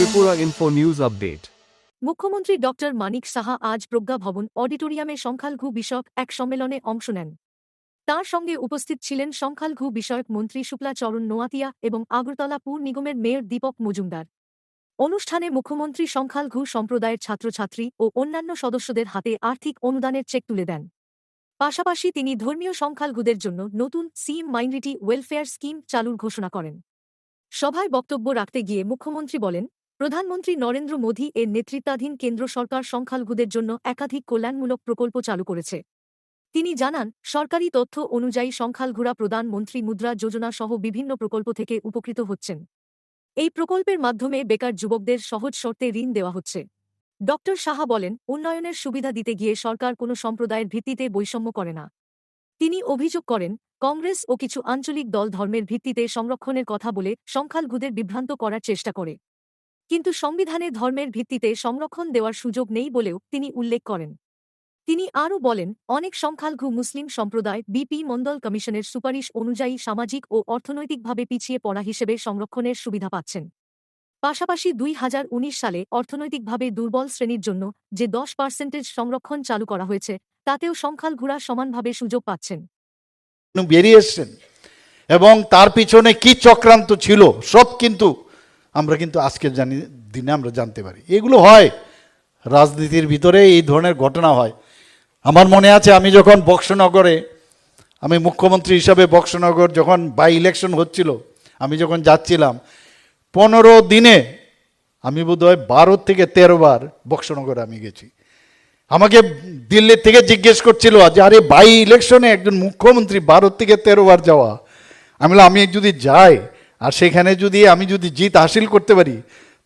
Tripura Info News Update. মুখ্যমন্ত্রী doctor Manik Saha আজ প্রজ্ঞা ভবন অডিটোরিয়ামে সংখ্যালঘু বিষয়ক এক সম্মেলনে অংশ নেন। তাঁর সঙ্গে উপস্থিত ছিলেন সংখ্যালঘু বিষয়ক মন্ত্রী শুক্লা চরণ নোয়াতিয়া এবং আগরতলা পুর নিগমের মেয়র দীপক মজুমদার। অনুষ্ঠানে মুখ্যমন্ত্রী সংখ্যালঘু সম্প্রদায়ের ছাত্রছাত্রী ও অন্যান্য সদস্যদের হাতে আর্থিক অনুদানের চেক তুলে দেন। পাশাপাশি তিনি ধর্মীয় সংখ্যালঘুদের জন্য নতুন সিএম মাইনরিটি ওয়েলফেয়ার স্কিম চালুর ঘোষণা করেন। সভায় বক্তব্য রাখতে গিয়ে মুখ্যমন্ত্রী বলেন, প্রধানমন্ত্রী নরেন্দ্র মোদী এর নেতৃত্বাধীন কেন্দ্র সরকার সংখ্যালঘুদের জন্য একাধিক কল্যাণমূলক প্রকল্প চালু করেছে। তিনি জানান, সরকারি তথ্য অনুযায়ী সংখ্যালঘুরা প্রধানমন্ত্রী মুদ্রা যোজনা সহ বিভিন্ন প্রকল্প থেকে উপকৃত হচ্ছেন। এই প্রকল্পের মাধ্যমে বেকার যুবকদের সহজ শর্তে ঋণ দেওয়া হচ্ছে। ডক্টর সাহা বলেন, উন্নয়নের সুবিধা দিতে গিয়ে সরকার কোনো সম্প্রদায়ের ভিত্তিতে বৈষম্য করে না। তিনি অভিযোগ করেন, কংগ্রেস ও কিছু আঞ্চলিক দল ধর্মের ভিত্তিতে সংরক্ষণের কথা বলে সংখ্যালঘুদের বিভ্রান্ত করার চেষ্টা করে। কিন্তু সংবিধানে ধর্মের ভিত্তিতে সংরক্ষণ দেওয়ার সুযোগ নেই বলেও তিনি উল্লেখ করেন। তিনি আরও বলেন, অনেক সংখ্যালঘু মুসলিম সম্প্রদায় বিপি মণ্ডল কমিশনের সুপারিশ অনুযায়ী সামাজিক ও অর্থনৈতিকভাবে পিছিয়ে পড়া হিসেবে সংরক্ষণের সুবিধা পাচ্ছেন। পাশাপাশি 2019 সালে অর্থনৈতিকভাবে দুর্বল শ্রেণীর জন্য যে 10% সংরক্ষণ চালু করা হয়েছে, তাতেও সংখ্যালঘুরা সমানভাবে সুযোগ পাচ্ছেন। বেরিয়ে এসছেন এবং তার পিছনে কি চক্রান্ত ছিল সব কিন্তু আমরা আজকের দিনে আমরা জানতে পারি। এগুলো হয়, রাজনীতির ভিতরে এই ধরনের ঘটনা হয়। আমার মনে আছে, আমি যখন বক্সনগরে, আমি মুখ্যমন্ত্রী হিসাবে বক্সনগর যখন বাই ইলেকশন হচ্ছিল, আমি যখন যাচ্ছিলাম, 15 দিনে আমি বোধহয় 12 থেকে 13 বার বক্সনগরে আমি গেছি। আমাকে দিল্লি থেকে জিজ্ঞেস করছিল যে আরে বাই ইলেকশনে একজন মুখ্যমন্ত্রী 12 থেকে 13 বার যাওয়া। আমি যদি যাই আর সেখানে আমি যদি জিত হাসিল করতে পারি,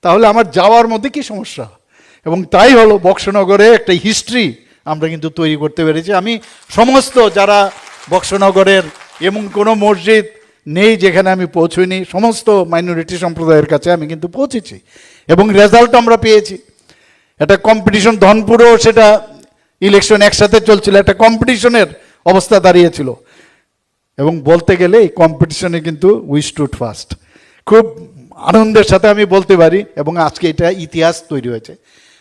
তাহলে আমার যাওয়ার মধ্যে কি সমস্যা? এবং তাই হলো, বক্সনগরে একটা হিস্ট্রি আমরা তৈরি করতে পেরেছি। আমি সমস্ত যারা বক্সনগরের এমন কোনো মসজিদ নেই যেখানে আমি পৌঁছইনি, সমস্ত মাইনরিটি সম্প্রদায়ের কাছে আমি পৌঁছেছি এবং রেজাল্ট আমরা পেয়েছি। একটা কম্পিটিশন, ধনপুরেও সেটা ইলেকশন একসাথে চলছিল, একটা কম্পিটিশনের অবস্থা দাঁড়িয়েছিল এবং বলতে গেলে এই কম্পিটিশনে উই স্টুড ফার্স্ট। খুব আনন্দের সাথে আমি বলতে পারি এবং আজকে এটা ইতিহাস তৈরি হয়েছে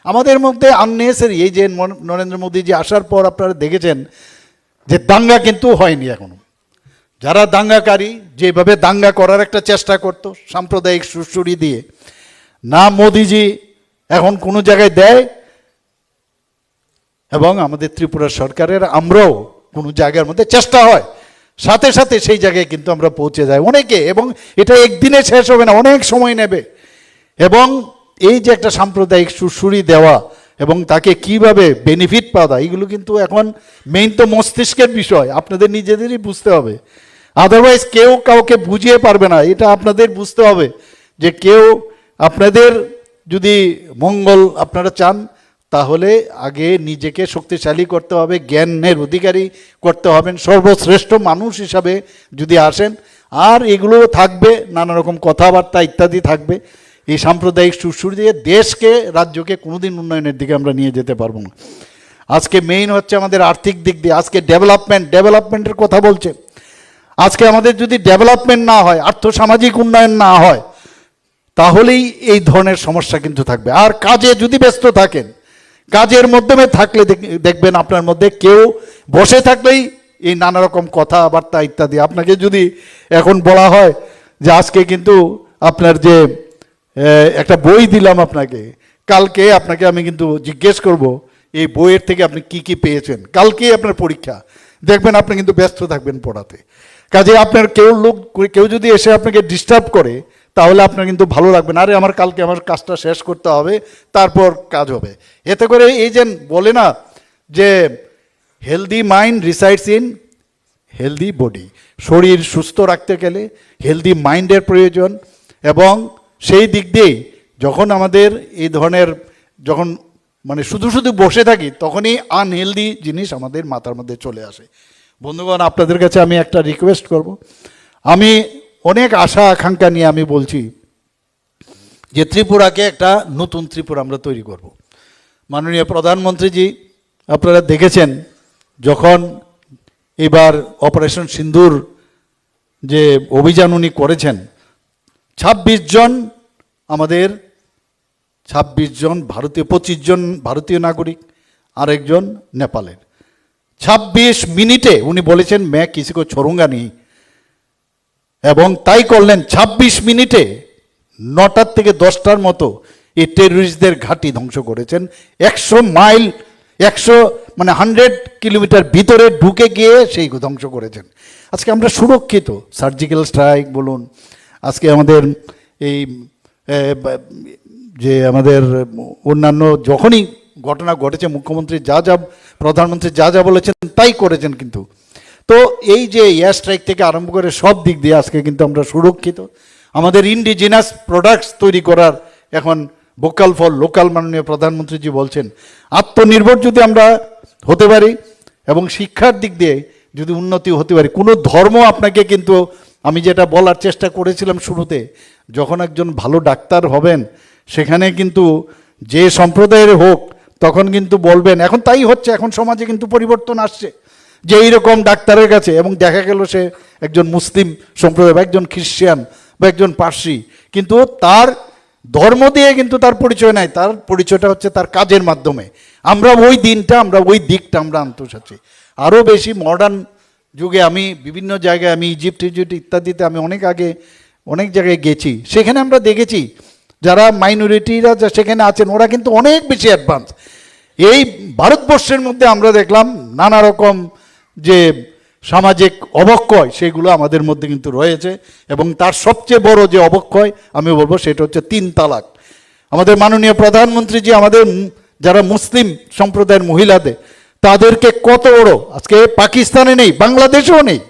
আমাদের মধ্যে। আননেসেসারি এই যে নরেন্দ্র মোদী যে আসার পর আপনারা দেখেছেন যে দাঙ্গা হয়নি এখনো। যারা দাঙ্গাকারী যেভাবে দাঙ্গা করার একটা চেষ্টা করত সাম্প্রদায়িক সুরসুরি দিয়ে, না মোদিজি এখন কোনো জায়গায় দেয় এবং আমাদের ত্রিপুরা সরকারের আমরাও কোনো জায়গার মধ্যে চেষ্টা হয়, সাথে সাথে সেই জায়গায় আমরা পৌঁছে যাই অনেকে, এবং এটা একদিনে শেষ হবে না, অনেক সময় নেবে। এবং এই যে একটা সাম্প্রদায়িক সুরসুরি দেওয়া এবং তাকে কিভাবে বেনিফিট পাওয়া, এগুলো এখন মেইন তো মস্তিষ্কের বিষয়, আপনাদের নিজেদেরই বুঝতে হবে। আদারওয়াইজ কেউ কাউকে বুঝিয়ে পারবে না। এটা আপনাদের বুঝতে হবে যে কেউ আপনাদের যদি মঙ্গল আপনারা চান, তাহলে আগে নিজেকে শক্তিশালী করতে হবে, জ্ঞানের অধিকারী করতে হবেন, সর্বশ্রেষ্ঠ মানুষ হিসাবে যদি আসেন। আর এগুলো থাকবে, নানা রকম কথাবার্তা ইত্যাদি থাকবে। এই সাম্প্রদায়িক সুরসুরি দিয়ে দেশকে, রাজ্যকে কোনোদিন উন্নয়নের দিকে আমরা নিয়ে যেতে পারবো না। আজকে মেইন হচ্ছে আমাদের আর্থিক দিক দিয়ে, আজকে ডেভেলপমেন্টের কথা বলছে। আজকে আমাদের যদি ডেভেলপমেন্ট না হয়, আর্থসামাজিক উন্নয়ন না হয়, তাহলেই এই ধরনের সমস্যা থাকবে। আর কাজে যদি ব্যস্ত থাকেন, কাজের মাধ্যমে থাকলে দেখবেন আপনার মধ্যে কেউ বসে থাকলেই এই নানা রকম কথাবার্তা ইত্যাদি। আপনাকে যদি এখন বলা হয় যে আজকে আপনার যে একটা বই দিলাম আপনাকে, কালকে আপনাকে আমি জিজ্ঞেস করব এই বইয়ের থেকে আপনি কি কি পেয়েছেন, কালকেই আপনার পরীক্ষা, দেখবেন আপনি ব্যস্ত থাকবেন পড়াতে। কাজে আপনার কেউ যদি এসে আপনাকে ডিস্টার্ব করে, তাহলে আপনার ভালো লাগবে না। আরে কালকে আমার কাজটা শেষ করতে হবে, তারপর কাজ হবে। এতে করে এই যে বলে না যে healthy mind resides in healthy body, শরীর সুস্থ রাখতে গেলে হেলদি মাইন্ডের প্রয়োজন। এবং সেই দিক দিয়েই যখন আমাদের এই ধরনের শুধু শুধু বসে থাকি, তখনই আনহেলদি জিনিস আমাদের মাথার মধ্যে চলে আসে। বন্ধুগণ, আপনাদের কাছে আমি একটা রিকোয়েস্ট করব। আমি অনেক আশা আকাঙ্ক্ষা নিয়ে আমি বলছি যে ত্রিপুরাকে একটা নতুন ত্রিপুরা আমরা তৈরি করব। মাননীয় প্রধানমন্ত্রীজি, আপনারা দেখেছেন যখন এবার অপারেশন সিন্দুর যে অভিযান উনি করেছেন, 26 জন আমাদের 26 জন ভারতীয়, 25 জন ভারতীয় নাগরিক, আরেকজন নেপালের। 26 মিনিটে উনি বলেছেন मैं किसी को छोड़ूंगा नहीं, এবং তাই করলেন। 26 মিনিটে 9টার থেকে 10টার মতো এই টেররিস্টদের ঘাঁটি ধ্বংস করেছেন। 100 মাইল, 100 কিলোমিটার ভিতরে ঢুকে গিয়ে সেই ধ্বংস করেছেন। আজকে আমরা সুরক্ষিত। সার্জিক্যাল স্ট্রাইক বলুন, আজকে আমাদের এই যে আমাদের অন্যান্য যখনই ঘটনা ঘটেছে, মুখ্যমন্ত্রী প্রধানমন্ত্রী যা যা বলেছেন তাই করেছেন। কিন্তু তো এই যে এয়ার স্ট্রাইক থেকে আরম্ভ করে সব দিক দিয়ে আজকে কিন্তু আমরা সুরক্ষিত। আমাদের ইন্ডিজিনাস প্রোডাক্টস তৈরি করার এখন ভোকাল ফর লোকাল মাননীয় প্রধানমন্ত্রীজি বলছেন। আত্মনির্ভর যদি আমরা হতে পারি এবং শিক্ষার দিক দিয়ে যদি উন্নতি হতে পারি, কোনো ধর্ম আপনাকে কিন্তু, আমি যেটা বলার চেষ্টা করেছিলাম শুরুতে, যখন একজন ভালো ডাক্তার হবেন সেখানে কিন্তু যে সম্প্রদায়ের হোক তখন কিন্তু বলবেন, এখন তাই হচ্ছে, এখন সমাজে কিন্তু পরিবর্তন আসছে যে এইরকম ডাক্তারের কাছে, এবং দেখা গেল সে একজন মুসলিম সম্প্রদায় বা একজন খ্রিস্টান বা একজন পার্সি, কিন্তু তার ধর্ম দিয়ে কিন্তু তার পরিচয় নাই, তার পরিচয়টা হচ্ছে তার কাজের মাধ্যমে। আমরা ওই দিনটা, আমরা ওই দিকটা আমরা আনতে চাচ্ছি আরও বেশি মডার্ন যুগে। আমি বিভিন্ন জায়গায়, আমি ইজিপ্ট ইত্যাদিতে আমি অনেক জায়গায় গেছি, সেখানে আমরা দেখেছি যারা মাইনরিটিরা সেখানে আছেন ওরা কিন্তু অনেক বেশি অ্যাডভান্স। এই ভারতবর্ষের মধ্যে আমরা দেখলাম নানা রকম যে সামাজিক অবক্ষয় সেগুলো আমাদের মধ্যে কিন্তু রয়েছে, এবং তার সবচেয়ে বড় যে অবক্ষয় আমি বলবো সেটা হচ্ছে 3 তালাক। আমাদের মাননীয় প্রধানমন্ত্রীজি আমাদের যারা মুসলিম সম্প্রদায়ের মহিলাদের, তাদেরকে কত বড়, আজকে পাকিস্তানে নেই, বাংলাদেশেও নেই,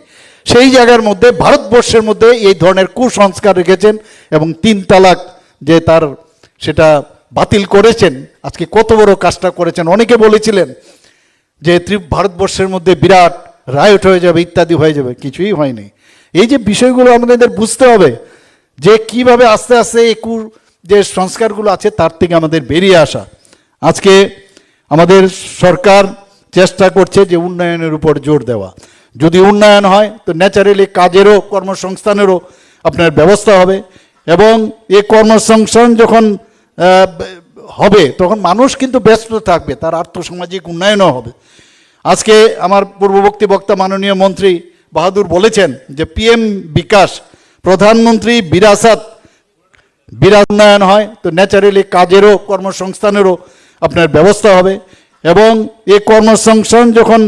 সেই জায়গার মধ্যে ভারতবর্ষের মধ্যে এই ধরনের কুসংস্কার রেখেছেন এবং 3 তালাক যে তার সেটা বাতিল করেছেন। আজকে কত বড় কাজটা করেছেন। অনেকে বলেছিলেন যে ভারতবর্ষের মধ্যে বিরাট রায়ট হয়ে যাবে, ইত্যাদি হয়ে যাবে, কিছুই হয়নি। এই যে বিষয়গুলো আমাদের বুঝতে হবে যে কিভাবে আস্তে আস্তে এই যে সংস্কারগুলো আছে তার থেকে আমাদের বেরিয়ে আসা। আজকে আমাদের সরকার চেষ্টা করছে যে উন্নয়নের উপর জোর দেওয়া। যদি উন্নয়ন হয় তো ন্যাচারালি কাজেরও, কর্মসংস্থানেরও আপনার ব্যবস্থা হবে, এবং এই কর্মসংস্থান যখন হবে তখন মানুষ কিন্তু ব্যস্ত থাকবে, তার আর্থসামাজিক উন্নয়নও হবে। আজকে আমার পূর্ববর্তী বক্তা মাননীয় মন্ত্রী বাহাদুর বলেছেন যে পিএম বিকাশ, প্রধানমন্ত্রী বিরাসত উন্নয়ন হয় তো ন্যাচারালি কাজেরও, কর্মসংস্থানেরও আপনার ব্যবস্থা হবে, এবং এই কর্মসংস্থান যখন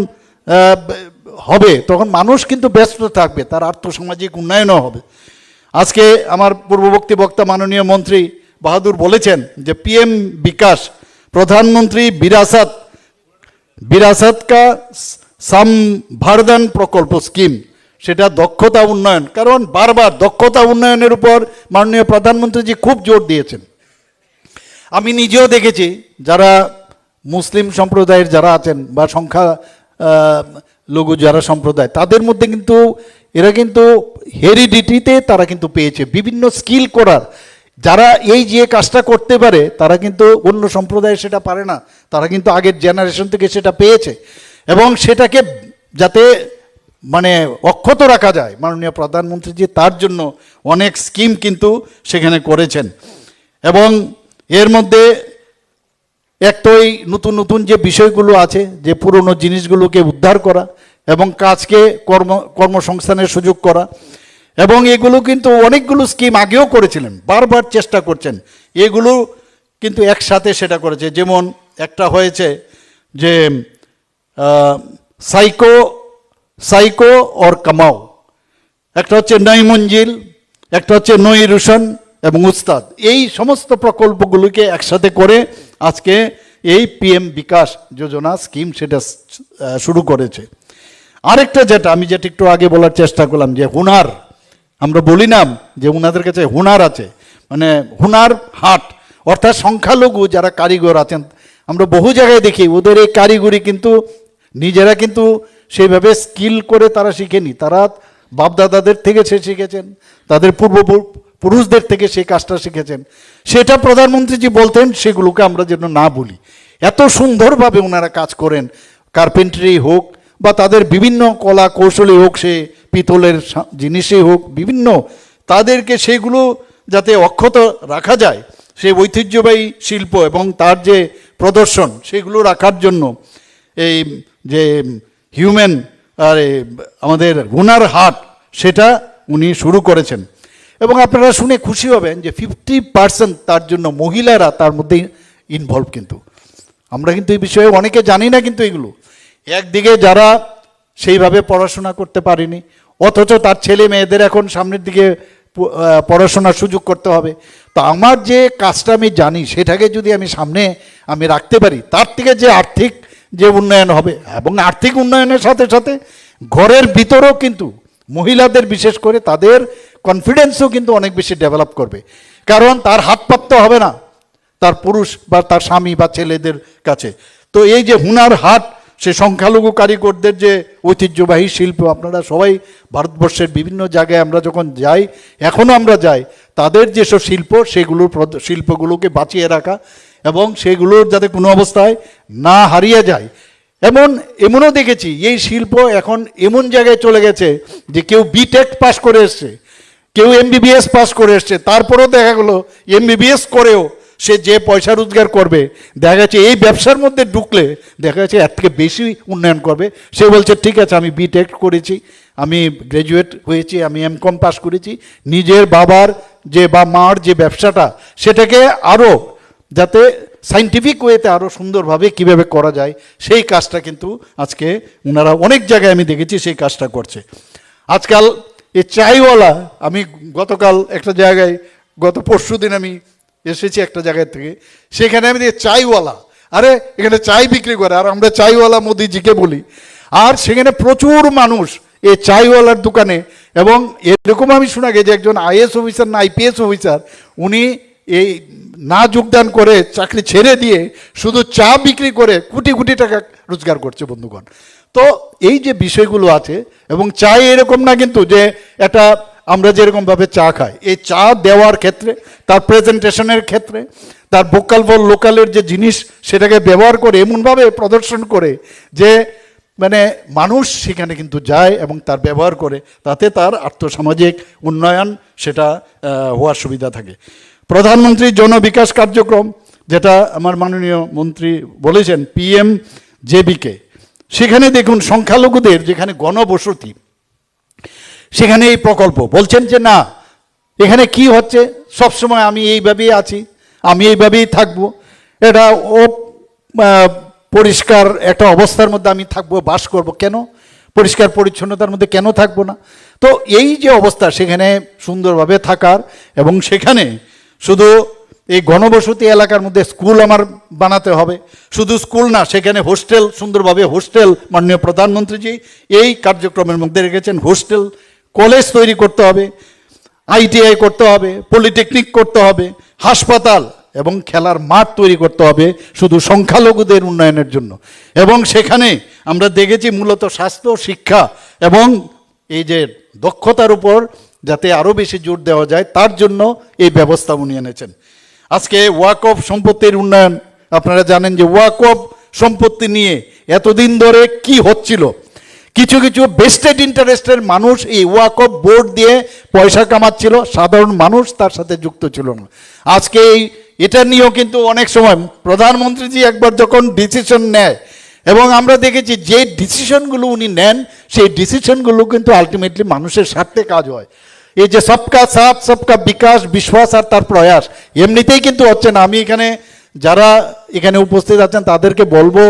হবে তখন মানুষ কিন্তু ব্যস্ত থাকবে, তার আর্থসামাজিক উন্নয়নও হবে। আজকে আমার পূর্ববর্তী বক্তা মাননীয় মন্ত্রী বাহাদুর বলেছেন যে পিএম বিকাশ, প্রধানমন্ত্রী বিরাসত কা সম্বর্ধন প্রকল্প স্কিম, সেটা দক্ষতা উন্নয়ন। কারণ বারবার দক্ষতা উন্নয়নের উপর মাননীয় প্রধানমন্ত্রীজি খুব জোর দিয়েছেন। আমি নিজেও দেখেছি যারা মুসলিম সম্প্রদায়ের যারা আছেন বা সংখ্যা লঘু যারা সম্প্রদায়, তাদের মধ্যে কিন্তু এরা কিন্তু হেরিডিটিতে তারা কিন্তু পেয়েছে বিভিন্ন স্কিল করার। যারা এই যে কাজটা করতে পারে তারা কিন্তু অন্য সম্প্রদায় সেটা পারে না, তারা কিন্তু আগের জেনারেশন থেকে সেটা পেয়েছে, এবং সেটাকে যাতে মানে অক্ষত রাখা যায় মাননীয় প্রধানমন্ত্রীজি তার জন্য অনেক স্কিম কিন্তু সেখানে করেছেন। এবং এর মধ্যে একটাই নতুন নতুন যে বিষয়গুলো আছে, যে পুরনো জিনিসগুলোকে উদ্ধার করা এবং কাজকে কর্মসংস্থানের সুযোগ করা, এবং এগুলো কিন্তু অনেকগুলো স্কিম আগেও করেছিলেন, বারবার চেষ্টা করছেন, এগুলো কিন্তু একসাথে সেটা করেছে। যেমন একটা হয়েছে যে সাইকো और কামাও, একটা হচ্ছে নই মঞ্জিল, একটা হচ্ছে নই রোশন এবং উস্তাদ। এই সমস্ত প্রকল্পগুলোকে একসাথে করে আজকে এই পিএম বিকাশ যোজনা স্কিম সেটা শুরু করেছে। আরেকটা যেটা একটু আগে বলার চেষ্টা করলাম যে হুনার, আমরা বলি না যে ওনাদের কাছে হুনার আছে, মানে হুনার হাট, অর্থাৎ সংখ্যালঘু যারা কারিগর আছেন, আমরা বহু জায়গায় দেখি ওদের এই কারিগরি কিন্তু নিজেরা কিন্তু সেইভাবে স্কিল করে তারা শিখেনি, তারা বাপদাদাদের থেকে সে শিখেছেন, তাদের পূর্বপুরুষদের থেকে সেই কাজটা শিখেছেন। সেটা প্রধানমন্ত্রীজি বলতেন সেগুলোকে আমরা যেন না বলি। এত সুন্দরভাবে ওনারা কাজ করেন, কার্পেন্টারি হোক বা তাদের বিভিন্ন কলা কৌশলী হোক, সে পিতলের জিনিসই হোক, বিভিন্ন তাদেরকে সেগুলো যাতে অক্ষত রাখা যায় সেই ঐতিহ্যবাহী শিল্প এবং তার যে প্রদর্শন সেগুলো রাখার জন্য এই যে হিউম্যান আর আমাদের হুনার হাট সেটা উনি শুরু করেছেন। এবং আপনারা শুনে খুশি হবেন যে 50% তার জন্য মহিলারা তার মধ্যে ইনভলভ। কিন্তু আমরা কিন্তু এই বিষয়ে অনেকে জানি না। কিন্তু এগুলো একদিকে যারা সেইভাবে পড়াশোনা করতে পারেনি, অথচ তার ছেলে মেয়েদের এখন সামনের দিকে পড়াশোনার সুযোগ করতে হবে। তো আমার যে কাজটা আমি জানি সেটাকে যদি আমি সামনে রাখতে পারি, তার থেকে যে আর্থিক যে উন্নয়ন হবে, এবং আর্থিক উন্নয়নের সাথে সাথে ঘরের ভিতরেও কিন্তু মহিলাদের বিশেষ করে তাদের কনফিডেন্সও কিন্তু অনেক বেশি ডেভেলপ করবে। কারণ তার হাত পাততে হবে না তার পুরুষ বা তার স্বামী বা ছেলেদের কাছে। তো এই যে হুনার হাট, সে সংখ্যালঘু কারিগরদের যে ঐতিহ্যবাহী শিল্প, আপনারা সবাই ভারতবর্ষের বিভিন্ন জায়গায় আমরা যখন যাই, এখনও আমরা যাই, তাদের যেসব শিল্প শিল্পগুলোকে বাঁচিয়ে রাখা এবং সেগুলোর যাতে কোনো অবস্থায় না হারিয়ে যায়। এমনও দেখেছি এই শিল্প এখন এমন জায়গায় চলে গেছে যে কেউ বিটেক পাস করে এসছে, কেউ এমবিবিএস পাস করে এসছে, তারপরেও দেখা গেলো এমবিবিএস করেও সে যে পয়সা রোজগার করবে, দেখা যাচ্ছে এই ব্যবসার মধ্যে ঢুকলে দেখা যাচ্ছে এর থেকে বেশি উন্নয়ন করবে। সে বলছে ঠিক আছে, আমি বিটেক করেছি, আমি গ্র্যাজুয়েট হয়েছি, আমি এমকম পাস করেছি, নিজের বাবার যে বা মার যে ব্যবসাটা সেটাকে আরও যাতে সাইন্টিফিক ওয়েতে আরও সুন্দরভাবে কিভাবে করা যায় সেই কাজটা কিন্তু আজকে ওনারা অনেক জায়গায় আমি দেখেছি সেই কাজটা করছে। আজকাল এই চাইওয়ালা, আমি গতকাল একটা জায়গায়, গত পরশু দিন আমি এসেছি একটা জায়গায় থেকে, সেখানে আমি দেখি চাইওয়ালা, আরে এখানে চাই বিক্রি করে, আর আমরা চাইওয়ালা মোদিজিকে বলি। আর সেখানে প্রচুর মানুষ এই চাইওয়ালার দোকানে, এবং এরকম আমি শোনা গেছে যে একজন আইএস অফিসার না আইপিএস অফিসার, উনি এই না যোগদান করে চাকরি ছেড়ে দিয়ে শুধু চা বিক্রি করে কোটি কোটি টাকা রোজগার করছে বন্ধুগণ। তো এই যে বিষয়গুলো আছে, এবং চা এরকম না কিন্তু যে এটা আমরা যেরকমভাবে চা খাই, এই চা দেওয়ার ক্ষেত্রে, তার প্রেজেন্টেশনের ক্ষেত্রে, তার ভোকাল ফর লোকালের যে জিনিস সেটাকে ব্যবহার করে এমনভাবে প্রদর্শন করে যে মানে মানুষ সেখানে কিন্তু যায় এবং তার ব্যবহার করে, তাতে তার আর্থসামাজিক উন্নয়ন সেটা হওয়ার সুবিধা থাকে। প্রধানমন্ত্রী জন বিকাশ কার্যক্রম, যেটা আমার মাননীয় মন্ত্রী বলেছেন, PMJBK, সেখানে দেখুন সংখ্যালঘুদের যেখানে গণবসতি, সেখানে এই প্রকল্প বলছেন যে না, এখানে কি হচ্ছে, সবসময় আমি এইভাবেই আছি, আমি এইভাবেই থাকবো, এটা পরিষ্কার একটা অবস্থার মধ্যে আমি থাকবো, বাস করব, কেন পরিষ্কার পরিচ্ছন্নতার মধ্যে কেন থাকবো না? তো এই যে অবস্থা সেখানে সুন্দরভাবে থাকার, এবং সেখানে শুধু এই ঘনবসতি এলাকার মধ্যে স্কুল আমার বানাতে হবে, শুধু স্কুল না, সেখানে হোস্টেল, সুন্দরভাবে হোস্টেল মাননীয় প্রধানমন্ত্রীজি এই কার্যক্রমের মধ্যে রেখেছেন। হোস্টেল, কলেজ তৈরি করতে হবে, ITI করতে হবে, পলিটেকনিক করতে হবে, হাসপাতাল এবং খেলার মাঠ তৈরি করতে হবে শুধু সংখ্যালঘুদের উন্নয়নের জন্য। এবং সেখানে আমরা দেখেছি মূলত স্বাস্থ্য, শিক্ষা এবং এই যে দক্ষতার উপর যাতে আরও বেশি জোর দেওয়া যায় তার জন্য এই ব্যবস্থা উনি এনেছেন। আজকে ওয়াকফ সম্পত্তির উন্নয়ন, আপনারা জানেন যে ওয়াকফ সম্পত্তি নিয়ে এতদিন ধরে কি হচ্ছিল, কিছু কিছু বেস্টেড ইন্টারেস্টের মানুষ এই ওয়াকফ বোর্ড দিয়ে পয়সা কামাচ্ছিল, সাধারণ মানুষ তার সাথে যুক্ত ছিল না। আজকে এটা নিয়েও কিন্তু অনেক সময় প্রধানমন্ত্রীজি একবার যখন ডিসিশন নেয়, এবং আমরা দেখেছি যে ডিসিশনগুলো উনি নেন সেই ডিসিশনগুলো কিন্তু আলটিমেটলি মানুষের স্বার্থে কাজ হয়। এই যে সবকা সাথ সবকা বিকাশ, বিশ্বাস আর তার প্রয়াস এমনিতেই কিন্তু হচ্ছে না। আমি এখানে যারা এখানে উপস্থিত আছেন তাদেরকে বলবো,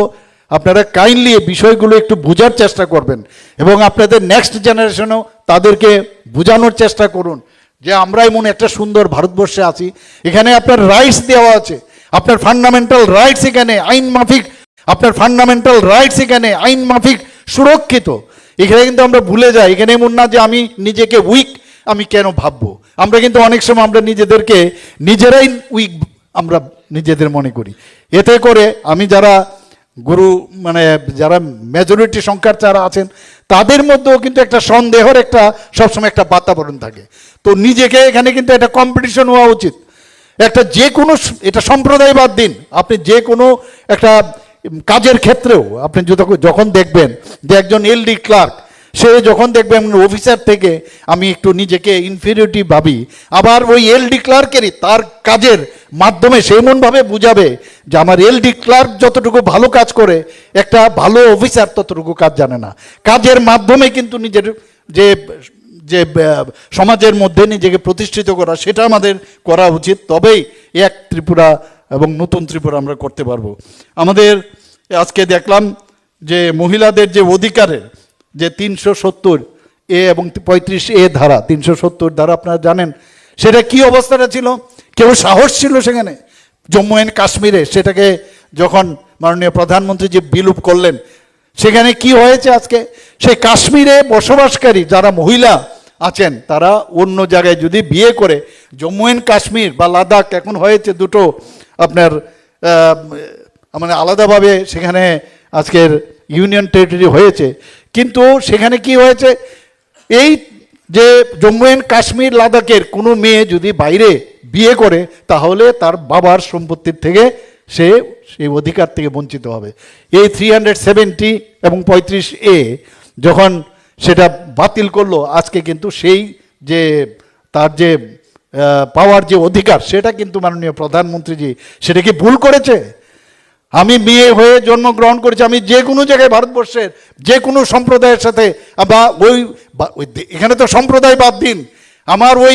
আপনারা কাইন্ডলি এই বিষয়গুলো একটু বোঝার চেষ্টা করবেন, এবং আপনাদের নেক্সট জেনারেশনও তাদেরকে বোঝানোর চেষ্টা করুন যে আমরা এমন একটা সুন্দর ভারতবর্ষে আছি, এখানে আপনার রাইটস দেওয়া আছে, আপনার ফান্ডামেন্টাল রাইটস এখানে আইন মাফিক, আপনার ফান্ডামেন্টাল রাইটস এখানে আইন মাফিক সুরক্ষিত। এখানে কিন্তু আমরা ভুলে যাই, এখানে এমন না যে আমি নিজেকে উইক আমি কেন ভাববো। আমরা কিন্তু অনেক সময় আমরা নিজেদেরকে নিজেরাই উইক আমরা নিজেদের মনে করি। এতে করে আমি যারা গুরু মানে যারা মেজরিটি সংখ্যার যারা আছেন তাদের মধ্যেও কিন্তু একটা সন্দেহের একটা সবসময় একটা বাতাবরণ থাকে। তো নিজেকে এখানে কিন্তু একটা কম্পিটিশন হওয়া উচিত। একটা যে কোনো, এটা সম্প্রদায়বাদ দিন, আপনি যে কোনো একটা কাজের ক্ষেত্রেও আপনি যখন দেখবেন যে একজন LD ক্লার্ক সে যখন দেখবেন অফিসার থেকে আমি একটু নিজেকে ইনফিরিয়রিটি ভাবি, আবার ওই এলডি ক্লার্কেরই তার কাজের মাধ্যমে সে এমনভাবে বুঝাবে যে আমার এলডি ক্লার্ক যতটুকু ভালো কাজ করে একটা ভালো অফিসার ততটুকু কাজ জানে না। কাজের মাধ্যমে কিন্তু নিজের যে যে সমাজের মধ্যে নিজেকে প্রতিষ্ঠিত করা, সেটা আমাদের করা উচিত। তবেই এক ত্রিপুরা এবং নতুন ত্রিপুরা আমরা করতে পারবো। আমাদের আজকে দেখলাম যে মহিলাদের যে অধিকারের যে 370A এবং 35A ধারা, 370 ধারা আপনারা জানেন সেটা কি অবস্থাটা ছিল। কেউ সাহস ছিল সেখানে জম্মু অ্যান্ড কাশ্মীরে সেটাকে যখন মাননীয় প্রধানমন্ত্রী যে বিলুপ করলেন, সেখানে কি হয়েছে আজকে সেই কাশ্মীরে বসবাসকারী যারা মহিলা আছেন তারা অন্য জায়গায় যদি বিয়ে করে, জম্মু অ্যান্ড কাশ্মীর বা লাদাখ এখন হয়েছে দুটো আপনার মানে আলাদাভাবে সেখানে আজকের ইউনিয়ন টেরিটরি হয়েছে, কিন্তু সেখানে কি হয়েছে এই যে জম্মু অ্যান্ড কাশ্মীর লাদাখের কোনো মেয়ে যদি বাইরে বিয়ে করে তাহলে তার বাবার সম্পত্তির থেকে সে সেই অধিকার থেকে বঞ্চিত হবে। এই 370 এবং 35A যখন সেটা বাতিল করলো, আজকে কিন্তু সেই যে তার যে পাওয়ার যে অধিকার সেটা কিন্তু মাননীয় প্রধানমন্ত্রীজি সেটা কি ভুল করেছে? আমি মেয়ে হয়ে জন্মগ্রহণ করেছি, আমি যে কোনো জায়গায় ভারতবর্ষের যে কোনো সম্প্রদায়ের সাথে বা ওই এখানে তো সম্প্রদায় বাদ দিন, আমার ওই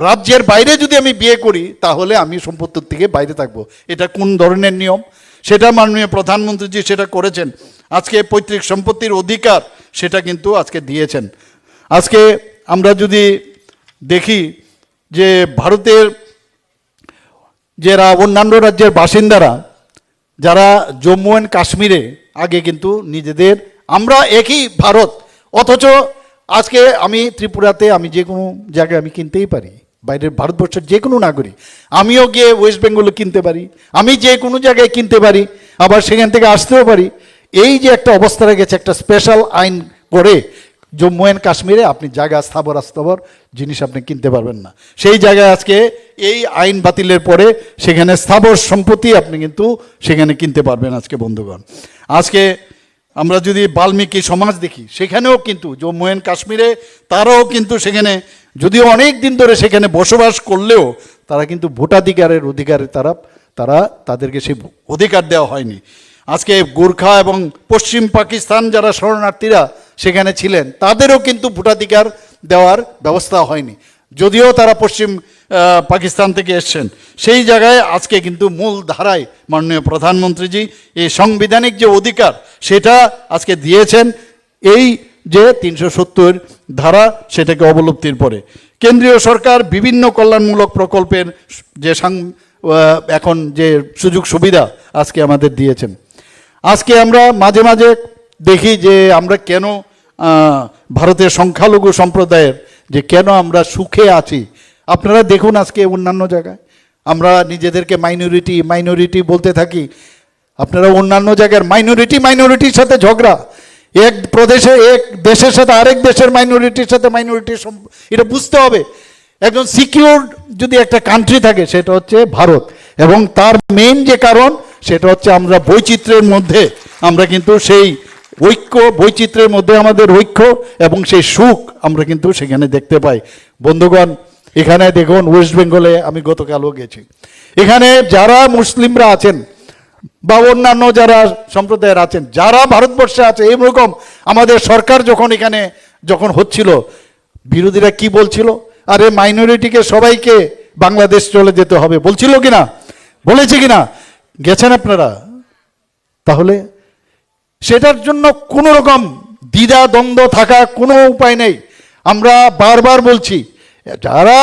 রাজ্যের বাইরে যদি আমি বিয়ে করি তাহলে আমি সম্পত্তির থেকে বাইরে থাকবো। এটা কোন ধরনের নিয়ম? সেটা মাননীয় প্রধানমন্ত্রীজি সেটা করেছেন। আজকে পৈতৃক সম্পত্তির অধিকার সেটা কিন্তু আজকে দিয়েছেন। আজকে আমরা যদি দেখি যে ভারতের যারা অন্যান্য রাজ্যের বাসিন্দারা যারা জম্মু অ্যান্ড কাশ্মীরে আগে কিন্তু নিজেদের আমরা একই ভারত, অথচ আজকে আমি ত্রিপুরাতে আমি যে কোনো জায়গায় আমি কিনতেই পারি, বাইরের ভারতবর্ষের যে কোনো নাগরিক আমিও গিয়ে ওয়েস্ট বেঙ্গলে কিনতে পারি, আমি যে কোনো জায়গায় কিনতে পারি, আবার সেখান থেকে আসতেও পারি। এই যে একটা অবস্থা গেছে, একটা স্পেশাল আইন করে জম্মু অ্যান্ড কাশ্মীরে আপনি জায়গা স্থাবর জিনিস আপনি কিনতে পারবেন না। সেই জায়গায় আজকে এই আইন বাতিলের পরে সেখানে স্থাবর সম্পত্তি আপনি কিন্তু সেখানে কিনতে পারবেন। আজকে বন্ধুগণ, আজকে আমরা যদি বাল্মীকি সমাজ দেখি সেখানেও কিন্তু জম্মু অ্যান্ড কাশ্মীরে তারাও কিন্তু সেখানে যদিও অনেক দিন ধরে সেখানে বসবাস করলেও তারা কিন্তু ভোটাধিকারের অধিকারে তাদেরকে সেই অধিকার দেওয়া হয়নি। আজকে গোর্খা এবং পশ্চিম পাকিস্তান যারা শরণার্থীরা সেখানে ছিলেন তাদেরও কিন্তু ভোটাধিকার দেওয়ার ব্যবস্থা হয়নি, যদিও তারা পশ্চিম পাকিস্তান থেকে এসছেন। সেই জায়গায় আজকে কিন্তু মূল ধারায় মাননীয় প্রধানমন্ত্রীজি এই সাংবিধানিক যে অধিকার সেটা আজকে দিয়েছেন। এই যে 370 ধারা সেটাকে অবলুপ্তির পরে কেন্দ্রীয় সরকার বিভিন্ন কল্যাণমূলক প্রকল্পের যে এখন যে সুযোগ সুবিধা আজকে আমাদের দিয়েছেন। আজকে আমরা মাঝে মাঝে দেখি যে আমরা কেন ভারতের সংখ্যালঘু সম্প্রদায়ের যে কেন আমরা সুখে আছি। আপনারা দেখুন আজকে অন্যান্য জায়গায় আমরা নিজেদেরকে মাইনরিটি বলতে থাকি, আপনারা অন্যান্য জায়গার মাইনরিটির সাথে ঝগড়া, এক প্রদেশে এক দেশের সাথে আরেক দেশের মাইনরিটির সাথে এটা বুঝতে হবে। একজন সিকিউর যদি একটা কান্ট্রি থাকে সেটা হচ্ছে ভারত, এবং তার মেইন যে কারণ সেটা হচ্ছে আমরা বৈচিত্র্যের মধ্যে আমরা কিন্তু সেই বৈচিত্র্যের মধ্যে আমাদের ঐক্য এবং সেই সুখ আমরা কিন্তু সেখানে দেখতে পাই। বন্ধুগণ, এখানে দেখুন ওয়েস্ট বেঙ্গলে আমি গতকালও গেছি, এখানে যারা মুসলিমরা আছেন বা অন্যান্য যারা সম্প্রদায়ের আছেন যারা ভারতবর্ষে আছে, এইরকম আমাদের সরকার যখন হচ্ছিল বিরোধীরা কি বলছিল, আরে মাইনরিটিকে সবাইকে বাংলাদেশ চলে যেতে হবে বলছিল কিনা, বলেছে কিনা, গেছেন আপনারা? তাহলে সেটার জন্য কোনো রকম দ্বিধা দ্বন্দ্ব থাকা কোনো উপায় নেই। আমরা বারবার বলছি, যারা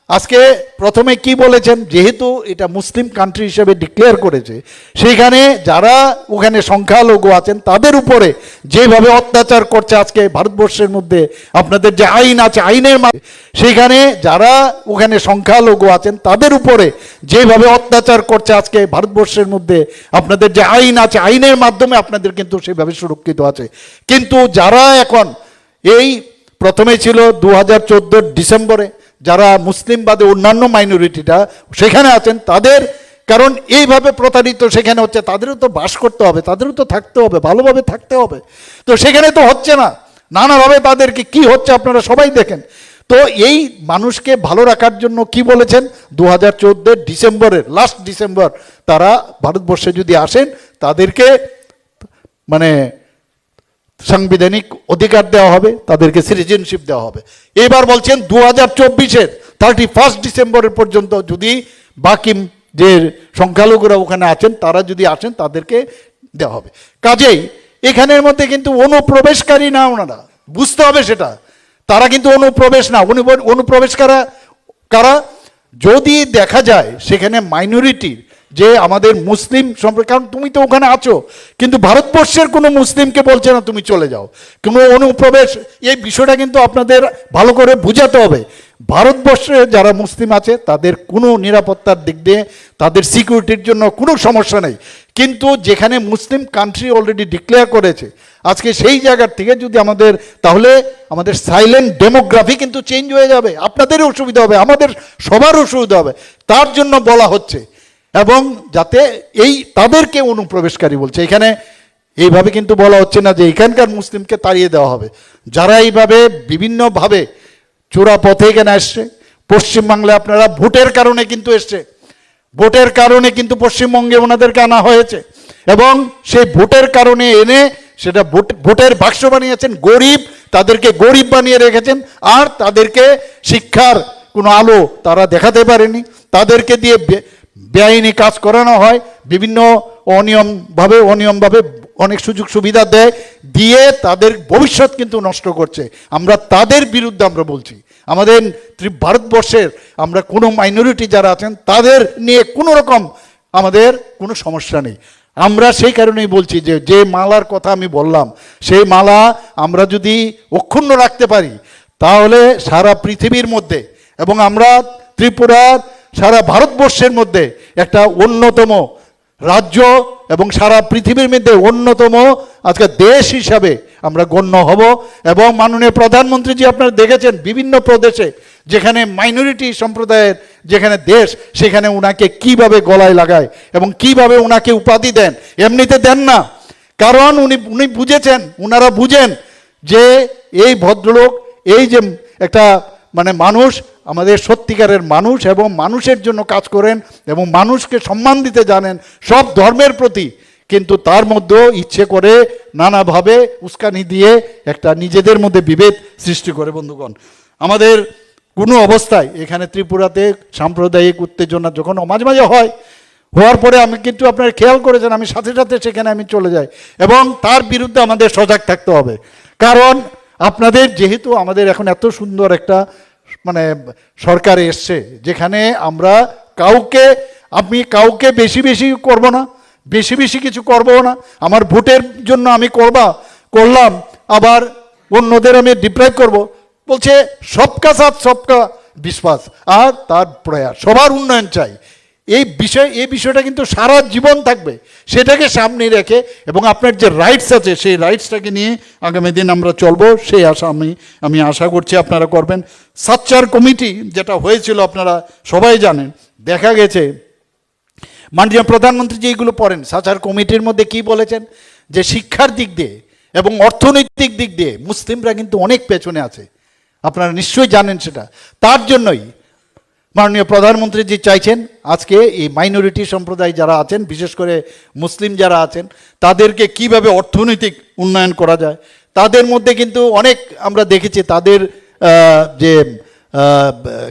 আজকে প্রথমে কি বলেছেন, যেহেতু এটা মুসলিম কান্ট্রি হিসেবে ডিক্লেয়ার করেছে, সেখানে যারা ওখানে সংখ্যালঘু আছেন তাদের উপরে যেভাবে অত্যাচার করছে আজকে ভারতবর্ষের মধ্যে, আপনাদের যে আইন আছে আইনের সেখানে যারা ওখানে সংখ্যালঘু আছেন তাদের উপরে যেভাবে অত্যাচার করছে আজকে ভারতবর্ষের মধ্যে, আপনাদের যে আইন আছে আইনের মাধ্যমে আপনাদের কিন্তু সেভাবে সুরক্ষিত আছে। কিন্তু যারা এখন এই প্রথমে ছিল 2014 ডিসেম্বরে যারা মুসলিম বাদে অন্যান্য মাইনরিটিটা সেখানে আছেন তাদের, কারণ এইভাবে প্রতারিত সেখানে হচ্ছে, তাদেরও তো বাস করতে হবে, তাদেরও তো থাকতে হবে, ভালোভাবে থাকতে হবে, তো সেখানে তো হচ্ছে না। নানাভাবে তাদেরকে কি হচ্ছে আপনারা সবাই দেখেন। তো এই মানুষকে ভালো রাখার জন্য কি বলেছেন, 2014 ডিসেম্বরের লাস্ট ডিসেম্বর তারা ভারতবর্ষে যদি আসেন তাদেরকে মানে সাংবিধানিক অধিকার দেওয়া হবে, তাদেরকে সিটিজেনশিপ দেওয়া হবে। এবার বলছেন 2024-এর 31 ডিসেম্বরের পর্যন্ত যদি বাকি যে সংখ্যালঘুরা ওখানে আছেন তারা যদি আসেন তাদেরকে দেওয়া হবে। কাজেই এখানের মধ্যে কিন্তু অনুপ্রবেশকারী না, ওনারা বুঝতে হবে সেটা, তারা কিন্তু অনুপ্রবেশ না। অনুপ্রবেশ কারা যদি দেখা যায় সেখানে মাইনরিটি যে আমাদের মুসলিম সম্পর্কে, কারণ তুমি তো ওখানে আছো কিন্তু ভারতবর্ষের কোনো মুসলিমকে বলছে না তুমি চলে যাও, কোনো অনুপ্রবেশ, এই বিষয়টা কিন্তু আপনাদের ভালো করে বুঝাতে হবে। ভারতবর্ষে যারা মুসলিম আছে তাদের কোনো নিরাপত্তার দিক দিয়ে তাদের সিকিউরিটির জন্য কোনো সমস্যা নেই, কিন্তু যেখানে মুসলিম কান্ট্রি অলরেডি ডিক্লেয়ার করেছে আজকে সেই জায়গার থেকে যদি আমাদের, তাহলে আমাদের সাইলেন্ট ডেমোগ্রাফি কিন্তু চেঞ্জ হয়ে যাবে, আপনাদেরও অসুবিধা হবে, আমাদের সবার অসুবিধা হবে। তার জন্য বলা হচ্ছে, এবং যাতে এই তাদেরকে অনুপ্রবেশকারী বলছে, এখানে এইভাবে কিন্তু বলা হচ্ছে না যে এখানকার মুসলিমকে তাড়িয়ে দেওয়া হবে। যারা এইভাবে বিভিন্নভাবে চোরা পথে এখানে আসছে, পশ্চিমবাংলায় আপনারা ভোটের কারণে কিন্তু এসছে, ভোটের কারণে কিন্তু পশ্চিমবঙ্গে ওনাদেরকে আনা হয়েছে, এবং সেই ভোটের কারণে এনে সেটা ভোটের বাক্স বানিয়েছেন, গরিব তাদেরকে গরিব বানিয়ে রেখেছেন, আর তাদেরকে শিক্ষার কোনো আলো তারা দেখাতে পারেনি, তাদেরকে দিয়ে বেআইনি কাজ করানো হয়, বিভিন্ন অনিয়মভাবে অনেক সুযোগ সুবিধা দেয়, দিয়ে তাদের ভবিষ্যৎ কিন্তু নষ্ট করছে। আমরা তাদের বিরুদ্ধে আমরা বলছি, আমাদের ভারতবর্ষের আমরা কোনো মাইনরিটি যারা আছেন তাদের নিয়ে কোনো রকম আমাদের কোনো সমস্যা নেই। আমরা সেই কারণেই বলছি যে যে মালার কথা আমি বললাম সেই মালা আমরা যদি অক্ষুণ্ণ রাখতে পারি তাহলে সারা পৃথিবীর মধ্যে এবং আমরা ত্রিপুরার সারা ভারতবর্ষের মধ্যে একটা অন্যতম রাজ্য এবং সারা পৃথিবীর মধ্যে অন্যতম আজকে দেশ হিসাবে আমরা গণ্য হব। এবং মাননীয় প্রধানমন্ত্রীজি আপনারা দেখেছেন বিভিন্ন প্রদেশে যেখানে মাইনরিটি সম্প্রদায়ের যেখানে দেশ সেখানে উনাকে কিভাবে গলায় লাগায় এবং কিভাবে উনাকে উপাধি দেন, এমনিতে দেন না, কারণ উনি বুঝেছেন, উনারা বুঝেন যে এই ভদ্রলোক এই যে একটা মানে মানুষ, আমাদের সত্যিকারের মানুষ এবং মানুষের জন্য কাজ করেন এবং মানুষকে সম্মান দিতে জানেন সব ধর্মের প্রতি, কিন্তু তার মধ্যেও ইচ্ছে করে নানাভাবে উস্কানি দিয়ে একটা নিজেদের মধ্যে বিভেদ সৃষ্টি করে। বন্ধুগণ, আমাদের কোনো অবস্থায় এখানে ত্রিপুরাতে সাম্প্রদায়িক উত্তেজনা যখন মাঝে মাঝে হয়, হওয়ার পরে আমি কিন্তু আপনারা খেয়াল করেছেন আমি সাথে সাথে সেখানে আমি চলে যাই এবং তার বিরুদ্ধে আমাদের সজাগ থাকতে হবে। কারণ আপনাদের যেহেতু আমাদের এখন এত সুন্দর একটা মানে সরকার এসছে যেখানে আমরা আমি কাউকে বেশি বেশি করব না, বেশি বেশি কিছু করব না, আমার ভোটের জন্য আমি করলাম, আবার অন্যদের আমি ডিপ্রাইভ করব। বলছে সবকা সাথ সবকা বিশ্বাস আর তার প্রয়াস, সবার উন্নয়ন চাই। এই বিষয়টা কিন্তু সারা জীবন থাকবে, সেটাকে সামনে রেখে এবং আপনার যে রাইটস আছে সেই রাইটসটাকে নিয়ে আগামী দিন আমরা চলবো, সেই আশা আমি আশা করছি আপনারা করবেন। সাচ্চার কমিটি যেটা হয়েছিল আপনারা সবাই জানেন, দেখা গেছে মাননীয় প্রধানমন্ত্রী যে এইগুলো পড়েন সাচ্চার কমিটির মধ্যে কি বলেছেন যে শিক্ষার দিক দিয়ে এবং অর্থনৈতিক দিক দিয়ে মুসলিমরা কিন্তু অনেক পেছনে আছে, আপনারা নিশ্চয়ই জানেন সেটা। তার জন্যই মাননীয় প্রধানমন্ত্রী জি চাইছেন আজকে এই মাইনরিটি সম্প্রদায় যারা আছেন, বিশেষ করে মুসলিম যারা আছেন, তাদেরকে কিভাবে অর্থনৈতিক উন্নয়ন করা যায়। তাদের মধ্যে কিন্তু অনেক আমরা দেখেছি তাদের যে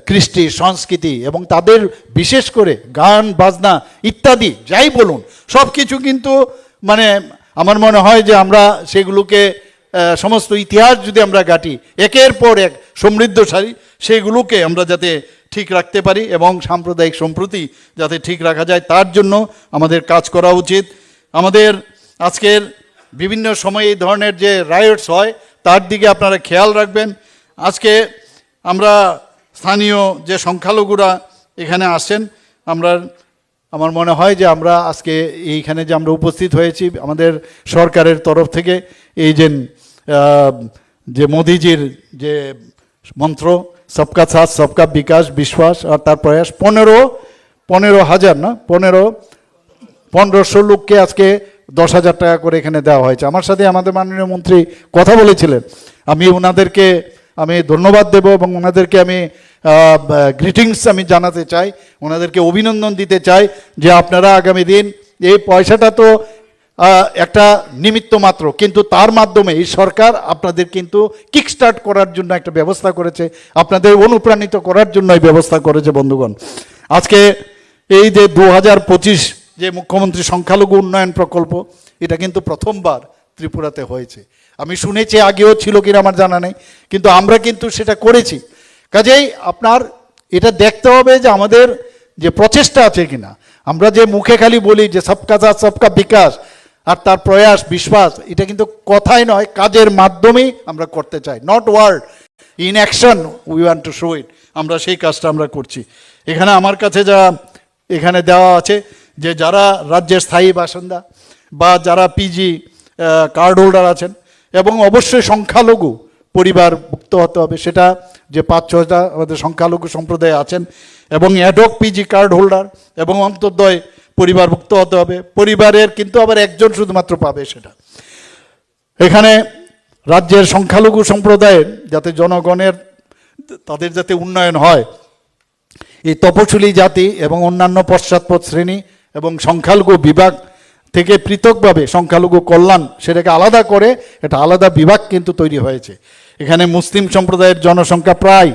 কৃষ্টি সংস্কৃতি এবং তাদের বিশেষ করে গান বাজনা ইত্যাদি যাই বলুন সব কিছু কিন্তু মানে আমার মনে হয় যে আমরা সেগুলোকে সমস্ত ইতিহাস যদি আমরা ঘাঁটি একের পর এক সমৃদ্ধশালী, সেগুলোকে আমরা যাতে ঠিক রাখতে পারি এবং সাম্প্রদায়িক সম্প্রীতি যাতে ঠিক রাখা যায় তার জন্য আমাদের কাজ করা উচিত। আমাদের আজকের বিভিন্ন সময়ে এই ধরনের যে রাইটস হয় তার দিকে আপনারা খেয়াল রাখবেন। আজকে আমরা স্থানীয় যে সংখ্যালঘুরা এখানে আসেন, আমার মনে হয় যে আমরা আজকে এইখানে যে আমরা উপস্থিত হয়েছি আমাদের সরকারের তরফ থেকে এই যে মোদিজির যে মন্ত্র সবকা সাথ সবকা বিকাশ বিশ্বাস আর তার প্রয়াস 15,000 না 1500 লোককে আজকে 10,000 টাকা করে এখানে দেওয়া হয়েছে। আমার সাথে আমাদের মাননীয় মন্ত্রী কথা বলেছিলেন, আমি ওনাদেরকে ধন্যবাদ দেব এবং ওনাদেরকে আমি গ্রিটিংস আমি জানাতে চাই, ওনাদেরকে অভিনন্দন দিতে চাই যে আপনারা আগামী দিন এই পয়সাটা তো একটা নিমিত্ত মাত্র, কিন্তু তার মাধ্যমে এই সরকার আপনাদের কিন্তু কিক স্টার্ট করার জন্য একটা ব্যবস্থা করেছে, আপনাদের অনুপ্রাণিত করার জন্য এই ব্যবস্থা করেছে। বন্ধুগণ, আজকে এই যে 2025 যে মুখ্যমন্ত্রী সংখ্যালঘু উন্নয়ন প্রকল্প, এটা কিন্তু প্রথমবার ত্রিপুরাতে হয়েছে। আমি শুনেছি আগেও ছিল কিনা আমার জানা নেই, কিন্তু আমরা কিন্তু সেটা করেছি। কাজেই আপনার এটা দেখতে হবে যে আমাদের যে প্রচেষ্টা আছে কিনা। আমরা যে মুখে খালি বলি যে সবকা সাথ সবকা বিকাশ, আর তার প্রয়াস বিশ্বাস, এটা কিন্তু কথাই নয়, কাজের মাধ্যমেই আমরা করতে চাই, not word, in action we want to show it. আমরা সেই কাজটা আমরা করছি। এখানে আমার কাছে যা এখানে দেওয়া আছে যে যারা রাজ্যের স্থায়ী বাসিন্দা বা যারা পিজি কার্ড হোল্ডার আছেন, এবং অবশ্যই সংখ্যালঘু পরিবারভুক্ত হতে হবে, সেটা যে 5-6টা আমাদের সংখ্যালঘু সম্প্রদায় আছেন, এবং অ্যাডক পিজি কার্ড হোল্ডার এবং অন্তর্দয় পরিবারভুক্ত হতে হবে। পরিবারের কিন্তু আবার একজন শুধুমাত্র পাবে সেটা। এখানে রাজ্যের সংখ্যালঘু সম্প্রদায়ের যাতে জনগণের তাদের যাতে উন্নয়ন হয়, এই তপশিলি জাতি এবং অন্যান্য পশ্চাৎপদ শ্রেণী এবং সংখ্যালঘু বিভাগ থেকে পৃথকভাবে সংখ্যালঘু কল্যাণ সেটাকে আলাদা করে এটা আলাদা বিভাগ কিন্তু তৈরি হয়েছে। এখানে মুসলিম সম্প্রদায়ের জনসংখ্যা প্রায়,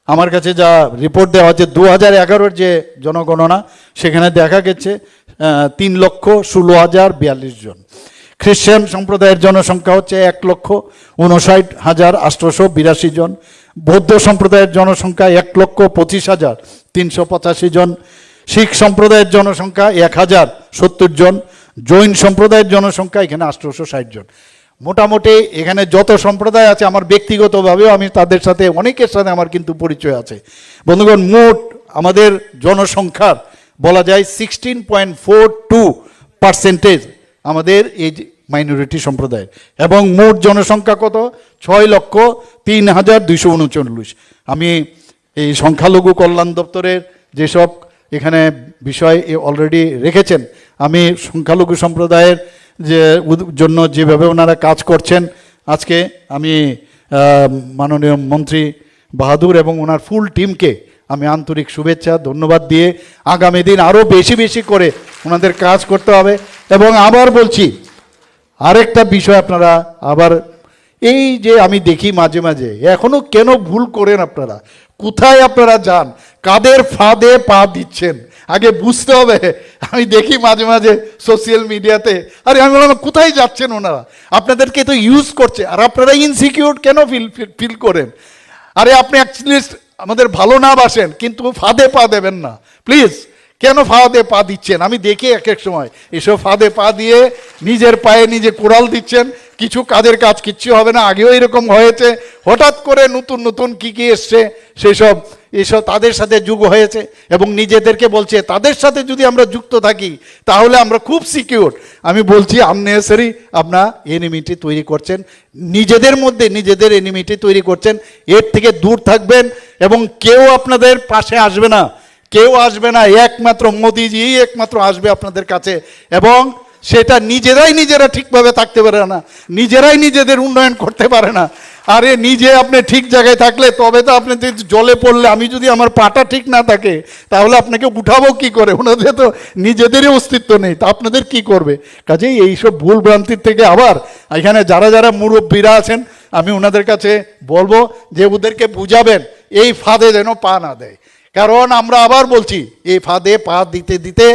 আমার কাছে যা রিপোর্ট দেওয়া হচ্ছে 2011 যে জনগণনা, সেখানে দেখা গেছে 3,16,042 জন। খ্রিস্টান সম্প্রদায়ের জনসংখ্যা হচ্ছে 1,59,882 জন। বৌদ্ধ সম্প্রদায়ের জনসংখ্যা 1,25,385 জন। শিখ সম্প্রদায়ের জনসংখ্যা 1,070 জন। জৈন সম্প্রদায়ের জনসংখ্যা এখানে 860 জন। মোটামুটি এখানে যত সম্প্রদায় আছে, আমার ব্যক্তিগতভাবেও আমি তাদের সাথে অনেকের সাথে আমার কিন্তু পরিচয় আছে। বন্ধুগণ, মোট আমাদের জনসংখ্যার বলা যায় 16.42% আমাদের এই মাইনরিটি সম্প্রদায়ের, এবং মোট জনসংখ্যা কত? 6,03,239। আমি এই সংখ্যালঘু কল্যাণ দপ্তরের যেসব এখানে বিষয় অলরেডি রেখেছেন, আমি সংখ্যালঘু সম্প্রদায়ের যে জন্য যেভাবে ওনারা কাজ করছেন, আজকে আমি মাননীয় মন্ত্রী বাহাদুর এবং ওনার ফুল টিমকে আমি আন্তরিক শুভেচ্ছা ধন্যবাদ দিয়ে আগামী দিন আরও বেশি বেশি করে ওনাদের কাজ করতে হবে। এবং আবার বলছি, আরেকটা বিষয় আপনারা আবার এই যে আমি দেখি মাঝে মাঝে এখনো কেন ভুল করেন আপনারা, কোথায় আপনারা যান, কাদের ফাঁদে পা দিচ্ছেন আগে বুঝতে হবে। আমি দেখি মাঝে মাঝে সোশ্যাল মিডিয়াতে, আরে আমি বললাম কোথায় যাচ্ছেন ওনারা, আপনাদেরকে তো ইউজ করছে, আর আপনারা ইনসিকিউর কেন ফিল করেন? আরে আপনি অ্যাকচুয়ালি আমাদের ভালো না বাসেন, কিন্তু ফাঁদে পা দেবেন না প্লিজ। কেন ফাঁদে পা দিচ্ছেন? আমি দেখি এক এক সময় এসব ফাঁদে পা দিয়ে নিজের পায়ে নিজে কোড়াল দিচ্ছেন, কিছু কাজের কাজ কিচ্ছু হবে না। আগেও এরকম হয়েছে, হঠাৎ করে নতুন নতুন কি এসছে সেসব এসব তাদের সাথে যুগ হয়েছে, এবং নিজেদেরকে বলছে তাদের সাথে যদি আমরা যুক্ত থাকি তাহলে আমরা খুব সিকিউর। আমি বলছি আননেসেসারি আপনার এনিমিটি তৈরি করছেন, নিজেদের মধ্যে নিজেদের এনিমিটি তৈরি করছেন। এর থেকে দূর থাকবেন, এবং কেউ আপনাদের পাশে আসবে না, কেউ আসবে না, একমাত্র মোদিজি একমাত্র আসবে আপনাদের কাছে। এবং সেটা নিজেরা ঠিকভাবে থাকতে পারে না, নিজেরাই নিজেদের উন্নয়ন করতে পারে না। আরে নিজে আপনি ঠিক জায়গায় থাকলে তবে তো আপনি জলে পড়লে, আমি যদি আমার পাটা ঠিক না থাকে তাহলে আপনাকে উঠাবো কি করে? ওনাদের তো নিজেদেরই অস্তিত্ব নেই, তা আপনাদের কি করবে? কাজেই এইসব ভুল ভ্রান্তির থেকে আবার এখানে যারা যারা মুরব্বীরা আছেন, আমি ওনাদের কাছে বলবো যে ওদেরকে বুঝাবেন এই ফাঁদে যেন পা না দেয়। কারণ আমরা আবার বলছি, এই ফাঁদে পা দিতে দিতে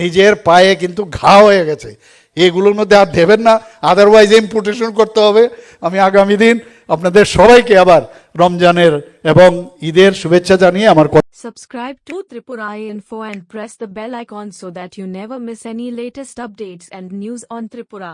নিজের পায়ে কিন্তু ঘা হয়ে গেছে, এগুলোর মধ্যে আর দেবেন না, আদারওয়াইজ ইম্পোর্টেশন করতে হবে। আমি আগামী দিন আপনাদের সবাইকে আবার রমজানের এবং ঈদের শুভেচ্ছা জানিয়ে আমার Subscribe to Tripura Info and press the bell icon so that you never miss any latest updates and news on Tripura.